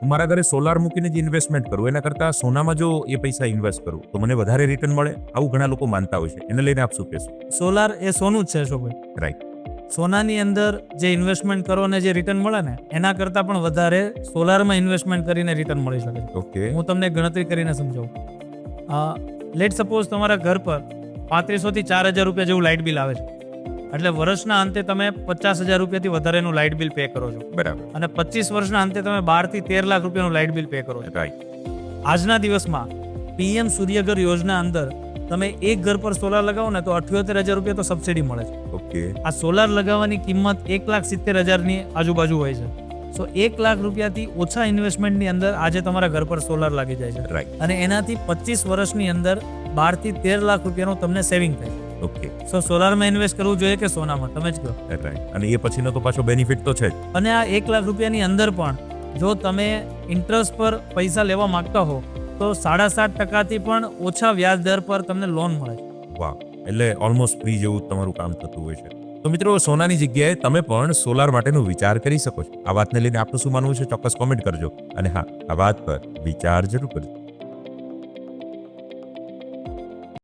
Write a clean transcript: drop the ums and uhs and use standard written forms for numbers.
હું મારા ઘરે સોલાર મૂકીને જ ઇન્વેસ્ટમેન્ટ કરું એના કરતાં સોનામાં જો એ પૈસા ઇન્વેસ્ટ કરું તો મને વધારે રિટર્ન મળે, આવું ઘણા લોકો માનતા હોય છે. એને લઈને આપ શું કહેશો? સોલાર એ સોનું જ છે અશોકભાઈ. રાઈટ. સોનાની અંદર જે ઇન્વેસ્ટમેન્ટ કરો અને જે રિટર્ન મળે ને એના કરતાં પણ વધારે સોલારમાં ઇન્વેસ્ટમેન્ટ કરીને રિટર્ન મળી શકે છે. ઓકે. હું તમને ગણતરી કરીને સમજાવું. લેટ સપોઝ તમારા ઘર પર 3500 થી 4000 રૂપિયા જેવું લાઇટ બિલ આવે છે, એટલે વર્ષના અંતે તમે 50,000 રૂપિયાથી વધારેનું લાઇટ બિલ પે કરો છો, બરાબર. અને 25 વર્ષના અંતે તમે 12 થી 13 લાખ રૂપિયાનું લાઇટ બિલ પે કરો છો. રાઈટ. આજના દિવસમાં પીએમ સૂર્યઘર યોજના અંદર તમે એક ઘર પર સોલાર લગાવો ને તો 78,000 રૂપિયા તો સબસિડી મળે છે. ઓકે. આ સોલાર લગાવવાની કિંમત 1,70,000ની આજુબાજુ હોય છે. સો 1 લાખ રૂપિયાથી ઓછા ઇન્વેસ્ટમેન્ટની અંદર આજે તમારા ઘર પર સોલાર લાગી જાય છે, રાઈટ. અને એનાથી 25 વર્ષની અંદર 12 થી 13 લાખ રૂપિયાનું તમને સેવિંગ થાય છે. ઓકે. સો સોલારમાં ઇન્વેસ્ટ કરવું જોઈએ કે સોનામાં, તમે જ કહો. રાઈટ. અને એ પછીનો તો પાછો બેનિફિટ તો છે જ. અને આ 1 લાખ રૂપિયાની અંદર પણ જો તમે ઇન્ટરેસ્ટ પર પૈસા લેવા માંગતા હો તો 7.5% પણ ઓછા વ્યાજ દર પર તમને લોન મળે છે. વાહ. એટલે ઓલમોસ્ટ ફ્રી જેવું તમારું કામ થતું હોય છે. તો મિત્રો, સોનાની જગ્યાએ તમે પણ સોલાર માટેનો વિચાર કરી શકો છો. આ વાતને લઈને આપનું શું માનવું છે ચોક્કસ કોમેન્ટ કરજો, અને હા, આ વાત પર વિચાર જરૂર કરજો.